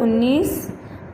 19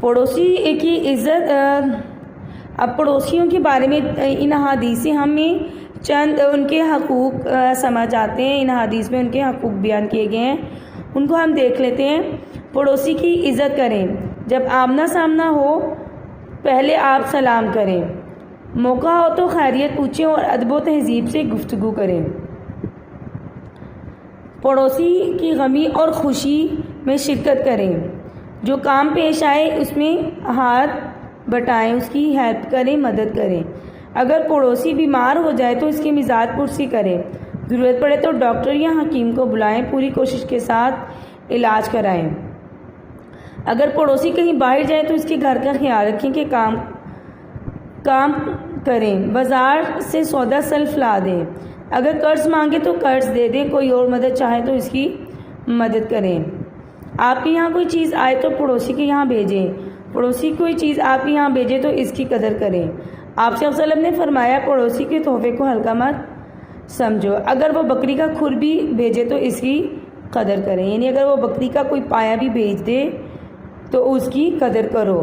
پڑوسی کی عزت. اب پڑوسیوں کے بارے میں ان حدیث سے ہمیں چند ان کے حقوق سمجھ آتے ہیں. ان حدیث میں ان کے حقوق بیان کیے گئے ہیں, ان کو ہم دیکھ لیتے ہیں. پڑوسی کی عزت کریں. جب آمنا سامنا ہو پہلے آپ سلام کریں. موقع ہو تو خیریت پوچھیں اور ادب و تہذیب سے گفتگو کریں. پڑوسی کی غمی اور خوشی میں شرکت کریں. جو کام پیش آئے اس میں ہاتھ بٹائیں, اس کی ہیلپ کریں, مدد کریں. اگر پڑوسی بیمار ہو جائے تو اس کی مزاج پرسی کریں. ضرورت پڑے تو ڈاکٹر یا حکیم کو بلائیں. پوری کوشش کے ساتھ علاج کرائیں. اگر پڑوسی کہیں باہر جائے تو اس کے گھر کا خیال رکھیں کہ کام کریں. بازار سے سودا سلف لا دیں. اگر قرض مانگے تو قرض دے دیں. کوئی اور مدد چاہے تو اس کی مدد کریں. آپ کے یہاں کوئی چیز آئے تو پڑوسی کے یہاں بھیجیں. پڑوسی کوئی چیز آپ کے یہاں بھیجے تو اس کی قدر کریں. آپ صلی اللہ علیہ وسلم نے فرمایا پڑوسی کے تحفے کو ہلکا مت سمجھو. اگر وہ بکری کا کھر بھی بھیجے تو اس کی قدر کریں. یعنی اگر وہ بکری کا کوئی پایا بھی بھیج دے تو اس کی قدر کرو.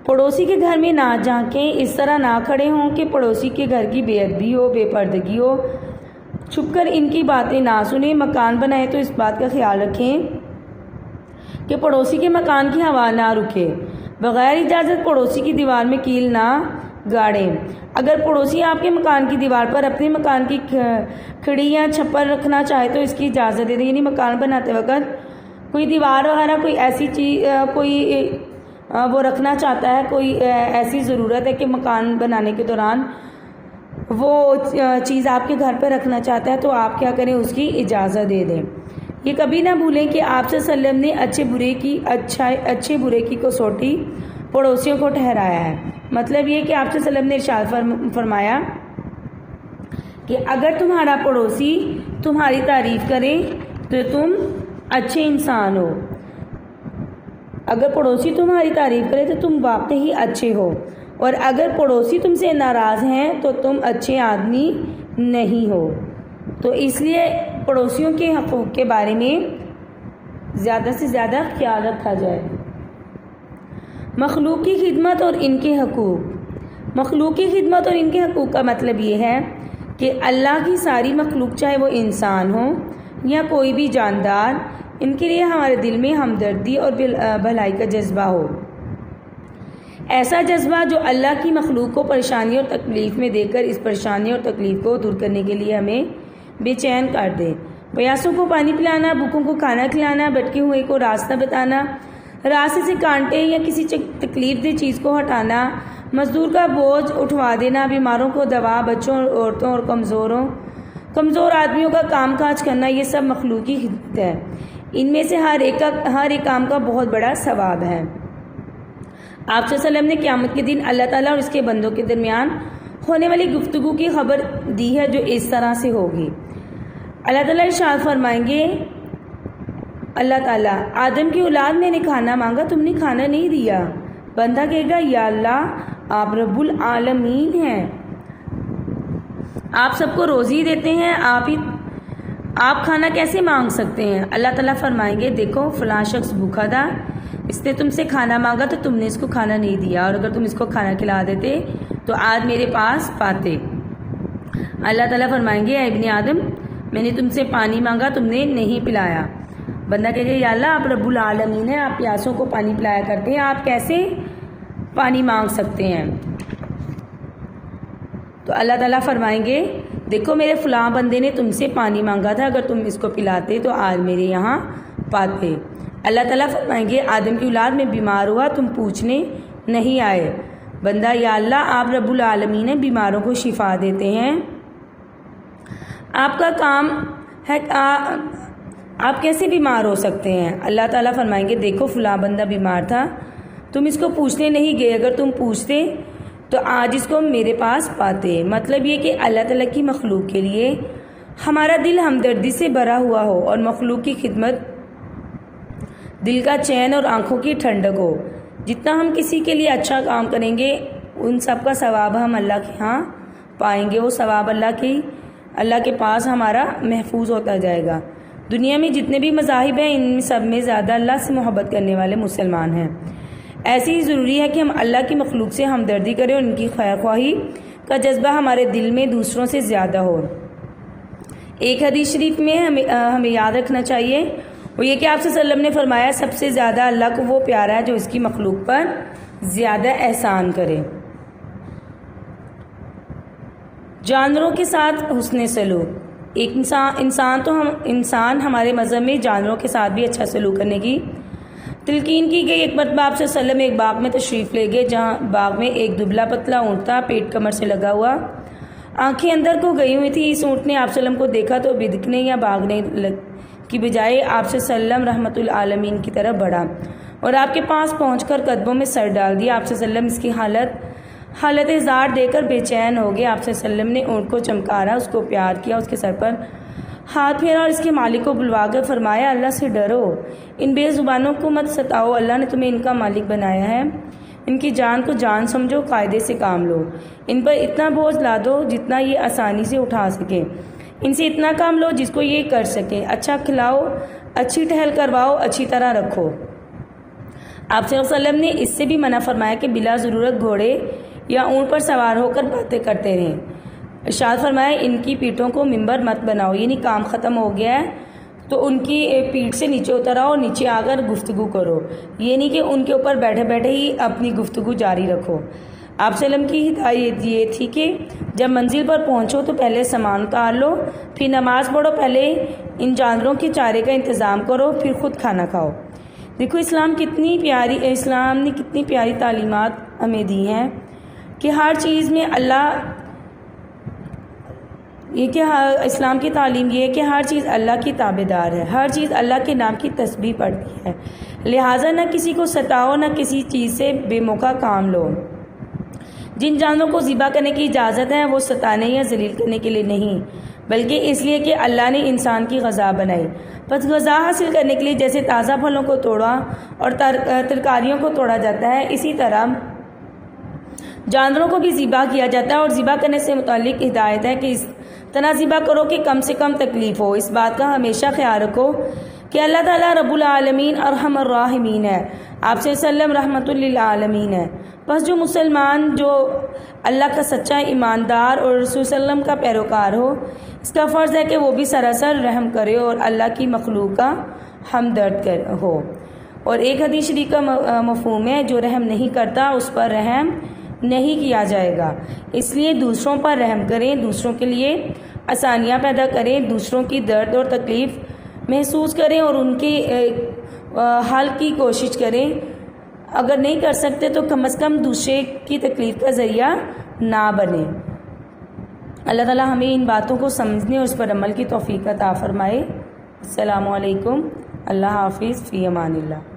پڑوسی کے گھر میں نہ جھانکیں. اس طرح نہ کھڑے ہوں کہ پڑوسی کے گھر کی بے ادبی ہو, بے پردگی ہو. چھپ کر ان کی باتیں نہ سنیں. مکان بنائے تو اس بات کا خیال رکھیں کہ پڑوسی کے مکان کی ہوا نہ رکے. بغیر اجازت پڑوسی کی دیوار میں کیل نہ گاڑیں. اگر پڑوسی آپ کے مکان کی دیوار پر اپنے مکان کی کھڑی یا چھپر رکھنا چاہے تو اس کی اجازت دے دیں. یعنی مکان بناتے وقت کوئی دیوار وغیرہ کوئی ایسی چیز کوئی وہ رکھنا چاہتا ہے, کوئی ایسی ضرورت ہے کہ مکان بنانے کے دوران وہ چیز آپ کے گھر پہ رکھنا چاہتا ہے تو آپ کیا کریں, اس کی اجازت دے دیں. یہ کبھی نہ بھولیں کہ آپ صلی اللہ علیہ وسلم نے اچھے برے کی کسوٹی پڑوسیوں کو ٹھہرایا ہے. مطلب یہ کہ آپ صلی اللہ علیہ وسلم نے ارشاد فرمایا کہ اگر تمہارا پڑوسی تمہاری تعریف کرے تو تم اچھے انسان ہو. اگر پڑوسی تمہاری تعریف کرے تو تم واقعی اچھے ہو, اور اگر پڑوسی تم سے ناراض ہیں تو تم اچھے آدمی نہیں ہو. تو اس لیے پڑوسیوں کے حقوق کے بارے میں زیادہ سے زیادہ خیال رکھا جائے. مخلوق کی خدمت اور ان کے حقوق. مخلوق کی خدمت اور ان کے حقوق کا مطلب یہ ہے کہ اللہ کی ساری مخلوق, چاہے وہ انسان ہو یا کوئی بھی جاندار, ان کے لیے ہمارے دل میں ہمدردی اور بھلائی کا جذبہ ہو. ایسا جذبہ جو اللہ کی مخلوق کو پریشانی اور تکلیف میں دے کر اس پریشانی اور تکلیف کو دور کرنے کے لیے ہمیں بے چین کر دے. پیاسوں کو پانی پلانا, بھوکوں کو کھانا کھلانا, بھٹکے ہوئے کو راستہ بتانا, راستے سے کانٹے یا کسی تکلیف دہ چیز کو ہٹانا, مزدور کا بوجھ اٹھوا دینا, بیماروں کو دوا, بچوں اور عورتوں اور کمزور آدمیوں کا کام کاج کرنا, یہ سب مخلوقی خدمت ہے. ان میں سے ہر ایک کام کا بہت بڑا ثواب ہے. آپ صلی اللہ علیہ وسلم نے قیامت کے دن اللہ تعالیٰ اور اس کے بندوں کے درمیان ہونے والی گفتگو کی خبر دی ہے جو اس طرح سے ہوگی. اللہ تعالیٰ ارشاد فرمائیں گے, اللہ تعالیٰ آدم کی اولاد میں نے کھانا مانگا تم نے کھانا نہیں دیا. بندہ کہے گا یا اللہ آپ رب العالمین ہیں, آپ سب کو روزی دیتے ہیں, آپ کھانا کیسے مانگ سکتے ہیں. اللہ تعالیٰ فرمائیں گے دیکھو فلاں شخص بھوکا تھا, اس نے تم سے کھانا مانگا تو تم نے اس کو کھانا نہیں دیا, اور اگر تم اس کو کھانا کھلا دیتے تو آج میرے پاس پاتے. اللہ تعالیٰ فرمائیں گے اے ابن آدم میں نے تم سے پانی مانگا تم نے نہیں پلایا. بندہ کہے گا یا اللہ آپ رب العالمین ہیں, آپ پیاسوں کو پانی پلایا کرتے ہیں, آپ کیسے پانی مانگ سکتے ہیں. تو اللہ تعالیٰ فرمائیں گے دیکھو میرے فلاں بندے نے تم سے پانی مانگا تھا, اگر تم اس کو پلاتے تو آج میرے یہاں پاتے. اللہ تعالیٰ فرمائیں گے آدم کی اولاد میں بیمار ہوا تم پوچھنے نہیں آئے. بندہ یا اللہ آپ رب العالمین ہیں, بیماروں کو شفا دیتے ہیں, آپ کا کام ہے, آپ کیسے بیمار ہو سکتے ہیں. اللہ تعالیٰ فرمائیں گے دیکھو فلاں بندہ بیمار تھا تم اس کو پوچھنے نہیں گئے, اگر تم پوچھتے تو آج اس کو میرے پاس پاتے. مطلب یہ کہ اللہ تعالیٰ کی مخلوق کے لیے ہمارا دل ہمدردی سے بھرا ہوا ہو اور مخلوق کی خدمت دل کا چین اور آنکھوں کی ٹھنڈک ہو. جتنا ہم کسی کے لیے اچھا کام کریں گے ان سب کا ثواب ہم اللہ کے ہاں پائیں گے. وہ ثواب اللہ کے پاس ہمارا محفوظ ہوتا جائے گا. دنیا میں جتنے بھی مذاہب ہیں ان سب میں زیادہ اللہ سے محبت کرنے والے مسلمان ہیں۔ ایسے ہی ضروری ہے کہ ہم اللہ کی مخلوق سے ہمدردی کریں اور ان کی خیر خواہی کا جذبہ ہمارے دل میں دوسروں سے زیادہ ہو۔ ایک حدیث شریف میں ہمیں یاد رکھنا چاہیے وہ یہ کہ آپ صلی اللہ علیہ وسلم نے فرمایا سب سے زیادہ اللہ کو وہ پیارا ہے جو اس کی مخلوق پر زیادہ احسان کرے۔ جانوروں کے ساتھ حسن سلوک۔ ایک انسان ہمارے مذہب میں جانوروں کے ساتھ بھی اچھا سلوک کرنے کی تلقین کی گئی۔ ایک مرتبہ آپ صلی اللہ علیہ وسلم ایک باغ میں تشریف لے گئے جہاں باغ میں ایک دبلا پتلا اونٹ تھا، پیٹ کمر سے لگا ہوا، آنکھیں اندر کو گئی ہوئی تھی۔ اس اونٹ نے آپ صلی اللہ علیہ وسلم کو دیکھا تو بدکنے یا بھاگنے کی بجائے آپ صلی اللہ علیہ وسلم رحمۃ العالمین کی طرف بڑھا اور آپ کے پاس پہنچ کر قدموں میں سر ڈال دیا۔ آپ صلی اللہ علیہ وسلم اس کی حالت زار دے کر بے چین ہو گئے۔ آپ صلی اللہ علیہ وسلم نے اونٹ کو چمکارا، اس کو پیار کیا، اس کے سر پر ہاتھ پھیرا اور اس کے مالک کو بلوا کر فرمایا اللہ سے ڈرو، ان بے زبانوں کو مت ستاؤ، اللہ نے تمہیں ان کا مالک بنایا ہے، ان کی جان کو جان سمجھو، قاعدے سے کام لو، ان پر اتنا بوجھ لا دو جتنا یہ آسانی سے اٹھا سکے، ان سے اتنا کام لو جس کو یہ کر سکے، اچھا کھلاؤ، اچھی ٹہل کرواؤ، اچھی طرح رکھو۔ آپ صلی اللہ علیہ وسلم نے اس سے بھی منع فرمایا کہ بلا ضرورت گھوڑے یا اونٹ پر سوار ہو کر باتیں کرتے رہیں۔ ارشاد فرمایا ان کی پیٹھوں کو منبر مت بناؤ، یعنی کام ختم ہو گیا ہے تو ان کی پیٹھ سے نیچے اتر آؤ، نیچے آ کر گفتگو کرو، یہ نہیں کہ ان کے اوپر بیٹھے بیٹھے ہی اپنی گفتگو جاری رکھو۔ آپ صلی اللہ علیہ وسلم کی ہدایت یہ تھی کہ جب منزل پر پہنچو تو پہلے سامان اتار لو، پھر نماز پڑھو، پہلے ان جانوروں کے چارے کا انتظام کرو، پھر خود کھانا کھاؤ۔ دیکھو اسلام نے کتنی پیاری تعلیمات ہمیں دی ہیں کہ ہر چیز میں اسلام کی تعلیم یہ ہے کہ ہر چیز اللہ کی تابع دار ہے، ہر چیز اللہ کے نام کی تسبیح پڑھتی ہے، لہٰذا نہ کسی کو ستاؤ، نہ کسی چیز سے بے موقع کام لو۔ جن جانوروں کو ذبح کرنے کی اجازت ہے وہ ستانے یا ذلیل کرنے کے لیے نہیں، بلکہ اس لیے کہ اللہ نے انسان کی غذا بنائی۔ بس غذا حاصل کرنے کے لیے جیسے تازہ پھلوں کو توڑا اور ترکاریوں کو توڑا جاتا ہے، اسی طرح جانوروں کو بھی ذبح کیا جاتا ہے، اور ذبح کرنے سے متعلق ہدایت ہے کہ اس طرح ذبح کرو کہ کم سے کم تکلیف ہو۔ اس بات کا ہمیشہ خیال رکھو کہ اللہ تعالیٰ رب العالمین ارحم الراحمین ہے، آپ صلی اللہ علیہ وسلم رحمۃ للعالمین ہے۔ بس جو مسلمان جو اللہ کا سچا ایماندار اور رسول صلی اللہ علیہ وسلم کا پیروکار ہو، اس کا فرض ہے کہ وہ بھی سراسر رحم کرے اور اللہ کی مخلوق کا ہمدرد ہو۔ اور ایک حدیث شریف کا مفہوم ہے جو رحم نہیں کرتا اس پر رحم نہیں کیا جائے گا، اس لیے دوسروں پر رحم کریں، دوسروں کے لیے آسانیاں پیدا کریں، دوسروں کی درد اور تکلیف محسوس کریں اور ان کے حل کی کوشش کریں۔ اگر نہیں کر سکتے تو کم از کم دوسرے کی تکلیف کا ذریعہ نہ بنیں۔ اللہ تعالیٰ ہمیں ان باتوں کو سمجھنے اور اس پر عمل کی توفیق عطا فرمائے۔ السلام علیکم، اللہ حافظ، فی امان اللہ۔